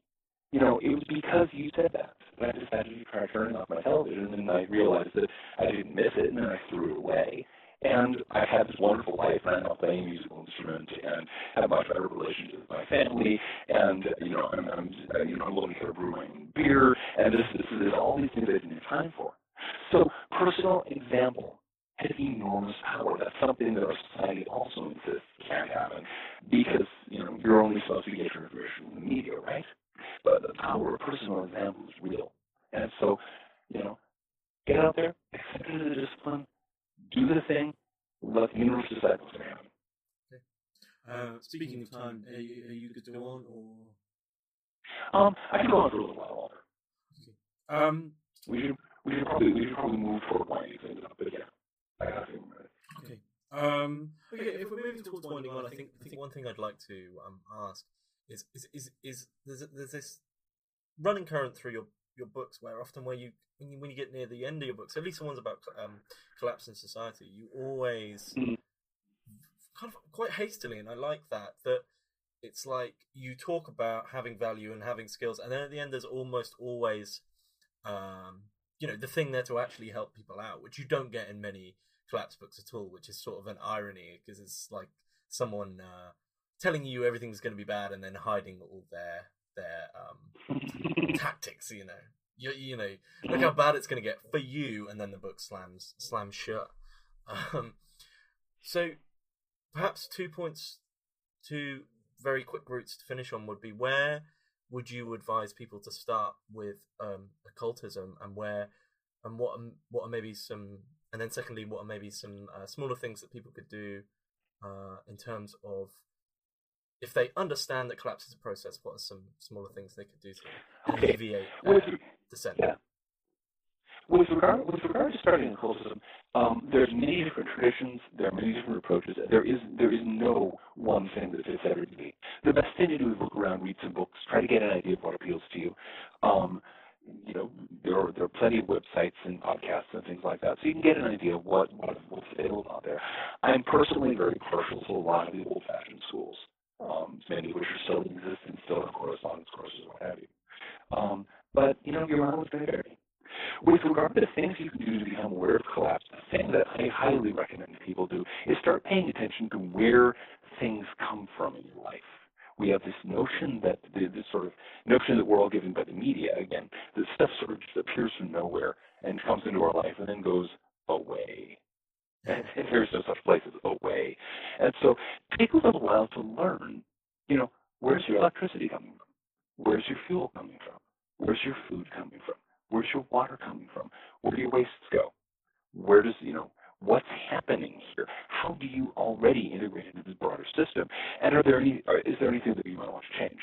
it was because you said that. And I decided to try turning off my television, and I realized that I didn't miss it, and then I threw it away. And I've had this wonderful life, and I now play a musical instrument, and have a much better relationship with my family, and, I'm willing to brew my own beer, and there's all these things I didn't have time for. So personal example has enormous power. That's something that our society also insists can't happen because, you're only supposed to get your information from the media, right? But the power of personal example is real. And so, get out there, accept it as a discipline, do the thing, let the universe decide what's going to happen. Speaking of time, are you good to go on, or? I can go on for a little while longer. Okay. We should probably move toward winding things up, but yeah, I got a few more minutes. Okay. Okay. If we're moving towards winding on, I think one thing I'd like to ask is there's this running current through your books where often when you get near the end of your books, at least the ones about collapse in society, you always kind of quite hastily, and I like that it's like you talk about having value and having skills, and then at the end there's almost always the thing there to actually help people out, which you don't get in many collapse books at all, which is sort of an irony, because it's like someone telling you everything's going to be bad and then hiding all their tactics. Look how bad it's going to get for you, and then the book slams shut. So perhaps 2 points, 2 very quick routes to finish on would be: where would you advise people to start with occultism, and what are maybe some, and then secondly, what are maybe some smaller things that people could do in terms of, if they understand that collapse is a process, what are some smaller things they could do to alleviate descent? Yeah. With regard to starting occultism, there's many different traditions. There are many different approaches. There is no one thing that fits everybody. The best thing to do is look around, read some books, try to get an idea of what appeals to you. There are plenty of websites and podcasts and things like that, so you can get an idea of what's available out there. I'm personally very partial to a lot of the old-fashioned schools, many of which are still in existence, still have correspondence courses, what have you. But your mind was very vary. With regard to things you can do to become aware of collapse, the thing that I highly recommend people do is start paying attention to where things come from in your life. We have this notion that this sort of notion that we're all given by the media. Again, this stuff sort of just appears from nowhere and comes into our life and then goes away. And there's no such place as away. And so take a little while to learn, where's your electricity coming from? Where's your fuel coming from? Where's your food coming from? Where's your water coming from? Where do your wastes go? Where does, what's happening here? How do you already integrate into this broader system? And is there anything that you might want to change?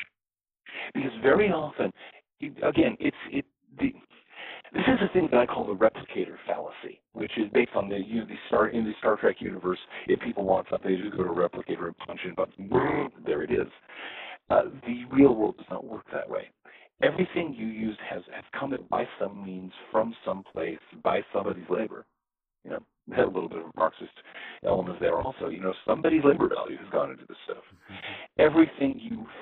Because very often, again, this is a thing that I call the replicator fallacy, which is based on in the Star Trek universe. If people want something, they just go to a replicator and punch in a button. There it is. The real world does not work that way. Everything you use has come by some means, from some place, by somebody's labor. A little bit of a Marxist element there also. Somebody's labor value has gone into this stuff. Everything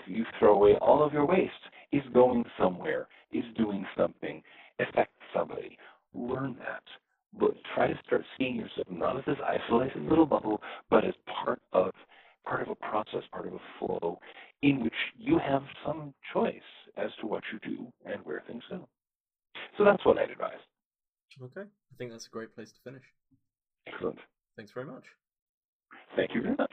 you throw away, all of your waste, is going somewhere, is doing something, affects somebody. Learn that. But try to start seeing yourself not as this isolated little bubble, but as part of a process, part of a flow, in which you have some choice as to what you do and where things go. So that's what I'd advise. Okay. I think that's a great place to finish. Excellent. Thanks very much. Thank you very much.